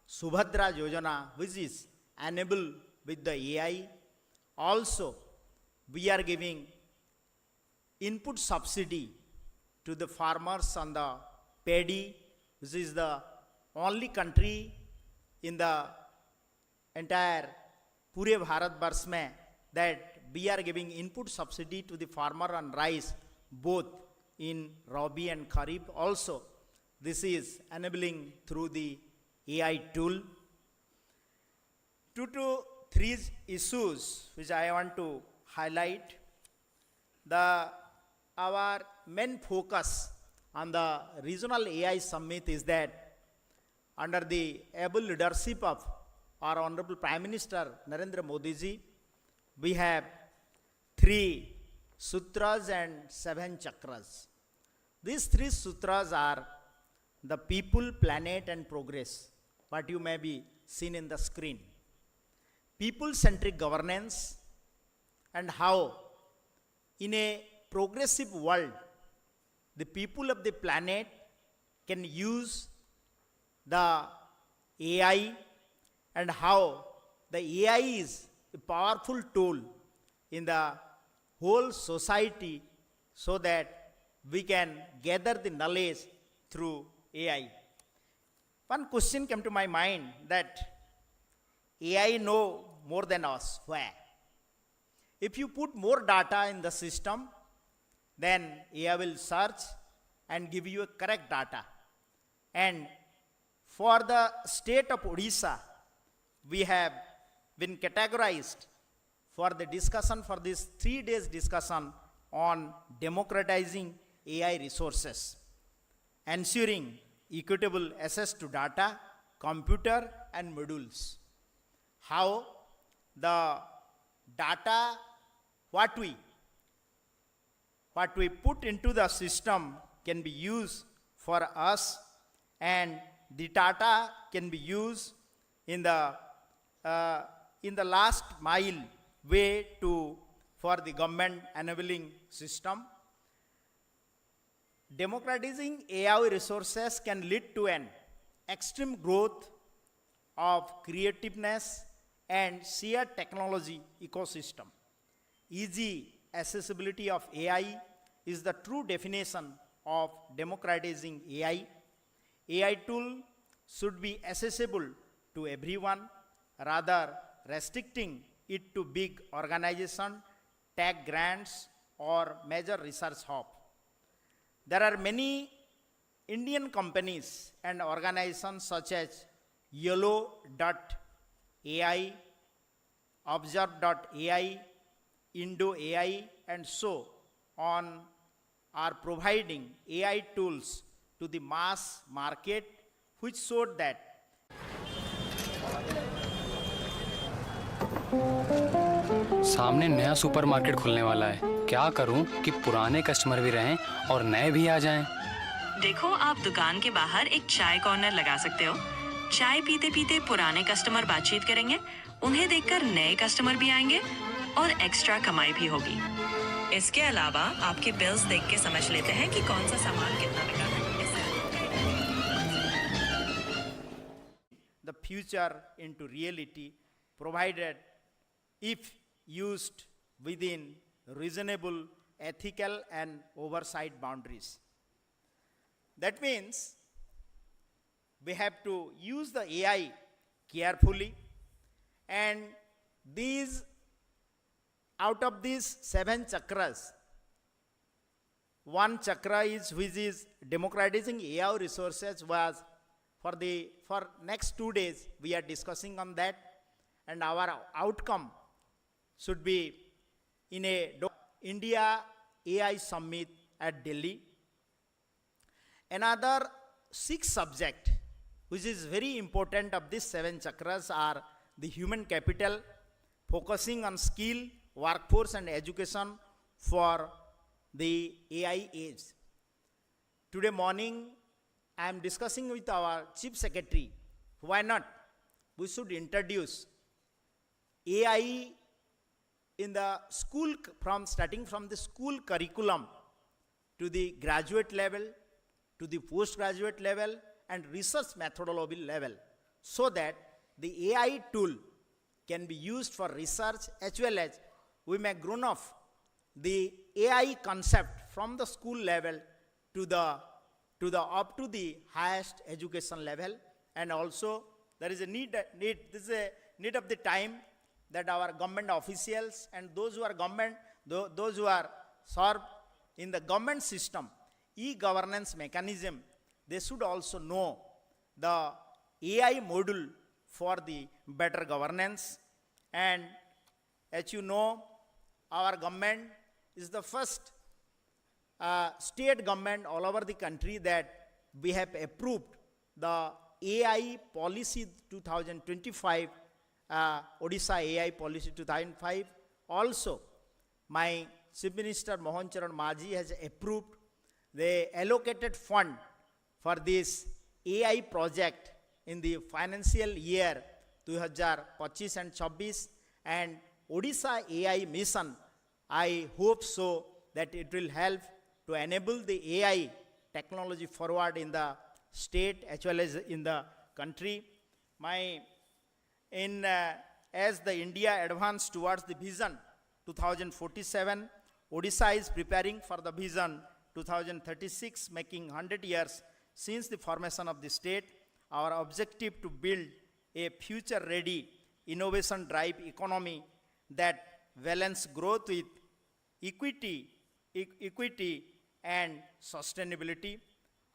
Subhadra Yojana, which is enabled with the AI. Also, we are giving input subsidy to the farmers on the paddy, which is the only country in the entire Pure Bharat Varsh mein that we are giving input subsidy to the farmer on rice, both in Rabi and Kharif. Also, this is enabling through the AI tool. 2 to 3 issues which I want to highlight. Our main focus on the regional AI summit is that under the able leadership of our Honorable Prime Minister Narendra Modi ji, we have 3 sutras and 7 chakras. These 3 sutras are the people, planet and progress, what you may be seen in the screen. People-centric governance and how in a progressive world, the people of the planet can use the AI and how the AI is a powerful tool in the whole society so that we can gather the knowledge through AI. One question came to my mind that AI know more than us. Where? If you put more data in the system, then AI will search and give you a correct data. And for the state of Odisha, we have been categorized for the discussion, for this 3 days discussion on democratizing AI resources, ensuring equitable access to data, computer and modules. How the data, what we put into the system can be used for us, and the data can be used in the last mile way for the government enabling system. Democratizing AI resources can lead to an extreme growth of creativeness and sheer technology ecosystem. Easy accessibility of AI is the true definition of democratizing AI. AI tool should be accessible to everyone, rather restricting it to big organizations, tech grants or major research hub. There are many Indian companies and organizations such as Yellow.ai, Observe.ai, Indo AI and so on are providing AI tools to the mass market, which showed that सामने नया supermarket खुलने वाला है। क्या करूं कि पुराने customer भी रहें और नए भी आ जाएं? देखो, आप दुकान के बाहर एक चाय कॉर्नर लगा सकते हो। चाय पीते पीते पुराने कस्टमर बातचीत करेंगे, उन्हें देखकर नए कस्टमर भी आएंगे और एक्स्ट्रा कमाई भी होगी। इसके अलावा आपके बिल्स देख के समझ लेते हैं कि कौन सा सामान कितना बिका है। The future into reality, provided if used within reasonable ethical and oversight boundaries. That means we have to use the AI carefully, and these, out of these 7 chakras, one chakra is which is democratizing AI resources was for next 2 days we are discussing on that, and our outcome should be in a India AI summit at Delhi. Another 6 subject which is very important of these 7 chakras are the human capital, focusing on skill, workforce and education for the AI age. Today morning, I am discussing with our Chief Secretary, why not we should introduce AI in the school, starting from the school curriculum to the graduate level, to the postgraduate level and research methodology level, so that the AI tool can be used for research as well as we may grown off the AI concept from the school level to the up to the highest education level. And also there is a need of the time that our government officials and those who are government, those who are served in the government system, e-governance mechanism, they should also know the AI module for the better governance. And as you know, our government is the first state government all over the country that we have approved the AI policy 2025, Odisha AI policy 2005. Also, my Chief Minister Mohan Charan Majhi has approved the allocated fund for this AI project in the financial year 2025 and 26, and Odisha AI mission, I hope so that it will help to enable the AI technology forward in the state as well as in the country. As the India advances towards the vision 2047, Odisha is preparing for the vision 2036, making 100 years since the formation of the state. Our objective to build a future-ready, innovation-drive economy that balance growth with equity and sustainability.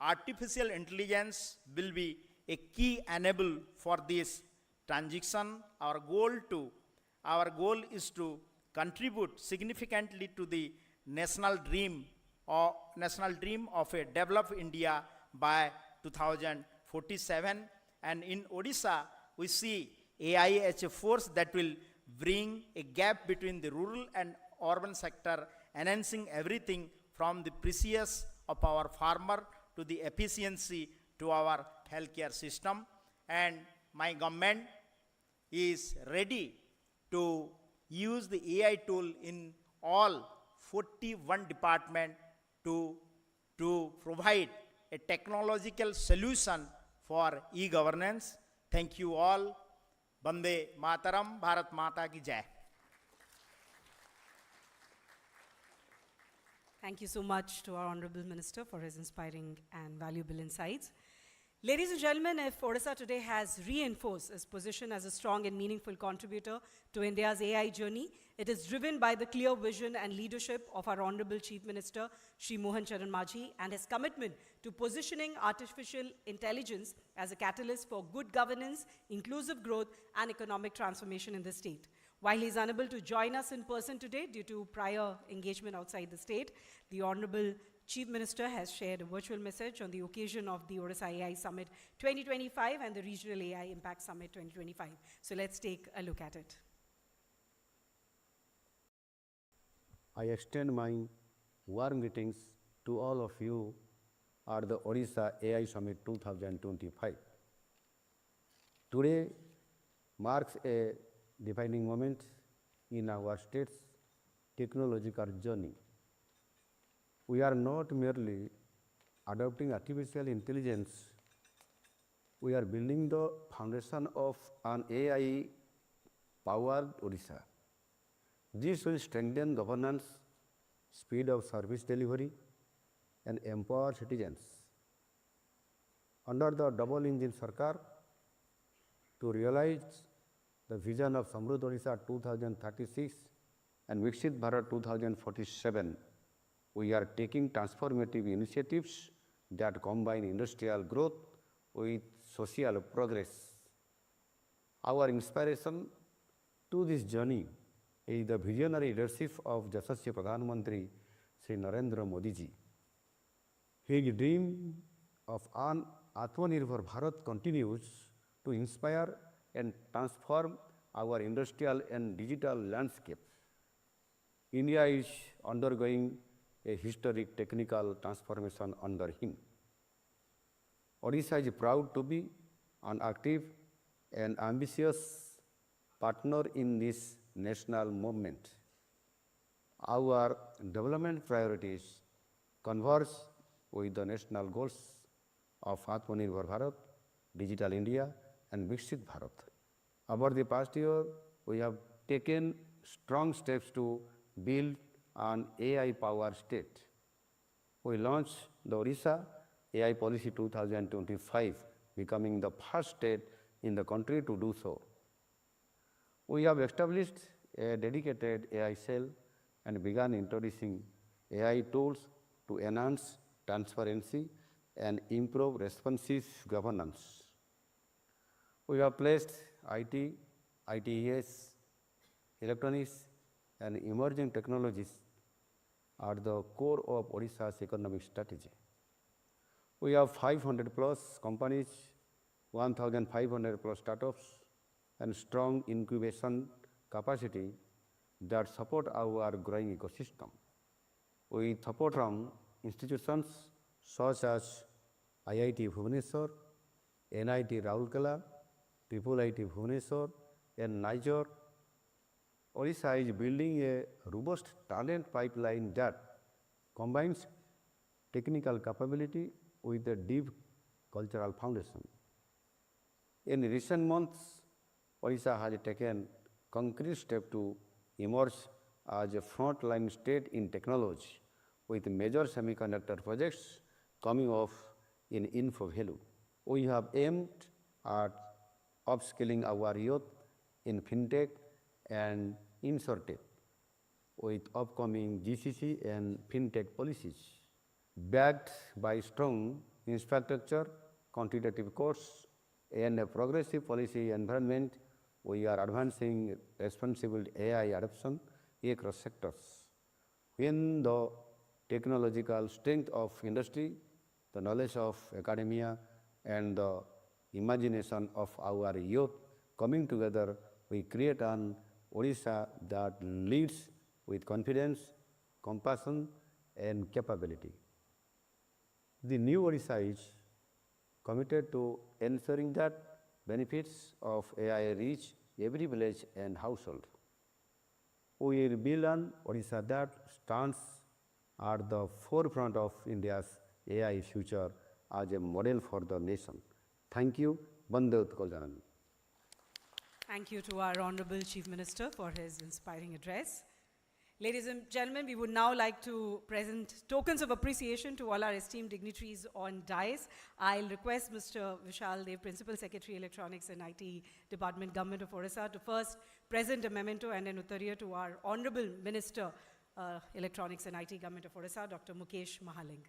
Artificial intelligence will be a key enabler for this transition. Our goal is to contribute significantly to the national dream of a developed India by 2047. And in Odisha, we see AI as a force that will bring a gap between the rural and urban sector, enhancing everything from the precious of our farmer to the efficiency to our healthcare system. And my government is ready to use the AI tool in all 41 departments to provide a technological solution for e-governance. Thank you all. Bande Mataram, Bharat Mata ki Jai. Thank you so much to our Honorable Minister for his inspiring and valuable insights. Ladies and gentlemen, if Odisha today has reinforced its position as a strong and meaningful contributor to India's AI journey, it is driven by the clear vision and leadership of our Honorable Chief Minister, Shri Mohan Charan Majhi, and his commitment to positioning artificial intelligence as a catalyst for good governance, inclusive growth, and economic transformation in the state. While he is unable to join us in person today due to prior engagement outside the state, the Honorable Chief Minister has shared a virtual message on the occasion of the Odisha AI Summit 2025 and the Regional AI Impact Summit 2025. So let's take a look at it. I extend my warm greetings to all of you at the Odisha AI Summit 2025. Today marks a defining moment in our state's technological journey. We are not merely adopting artificial intelligence, we are building the foundation of an AI-powered Odisha. This will strengthen governance, speed of service delivery, and empower citizens. Under the double engine Sarkar, to realize the vision of Samruddh Odisha 2036 and Viksit Bharat 2047, we are taking transformative initiatives that combine industrial growth with social progress. Our inspiration to this journey is the visionary leadership of Yashasvi Pradhan Mantri Sri Narendra Modi ji. His dream of an Atmanirbhar Bharat continues to inspire and transform our industrial and digital landscape. India is undergoing a historic technical transformation under him. Odisha is proud to be an active and ambitious partner in this national movement. Our development priorities converge with the national goals of Atmanirbhar Bharat, Digital India, and Viksit Bharat. Over the past year, we have taken strong steps to build an AI-powered state. We launched the Odisha AI Policy 2025, becoming the first state in the country to do so. We have established a dedicated AI cell and begun introducing AI tools to enhance transparency and improve responsive governance. We have placed IT, ITES, electronics, and emerging technologies at the core of Odisha's economic strategy. We have 500 plus companies, 1,500 plus startups, and strong incubation capacity that support our growing ecosystem. With support from institutions such as IIT Bhubaneswar, NIT Raurkela, IIIT Bhubaneswar, and Niger, Odisha is building a robust talent pipeline that combines technical capability with a deep cultural foundation. In recent months, Odisha has taken concrete steps to emerge as a frontline state in technology, with major semiconductor projects coming off in info value. We have aimed at upskilling our youth in fintech and insurtech with upcoming GCC and fintech policies. Backed by strong infrastructure, quantitative course, and a progressive policy environment, we are advancing responsible AI adoption across sectors. When the technological strength of industry, the knowledge of academia, and the imagination of our youth coming together, we create an Odisha that leads with confidence, compassion, and capability. The new Odisha is committed to ensuring that benefits of AI reach every village and household. We will build an Odisha that stands at the forefront of India's AI future as a model for the nation. Thank you. Bande Utkal Janani. Thank you to our Honorable Chief Minister for his inspiring address. Ladies and gentlemen, we would now like to present tokens of appreciation to all our esteemed dignitaries on dais. I'll request Mr. Vishal Dev, Principal Secretary, Electronics and IT Department, Government of Odisha, to first present a memento and an uttariya to our Honorable Minister, Electronics and IT, Government of Odisha, Dr. Mukesh Mahaling.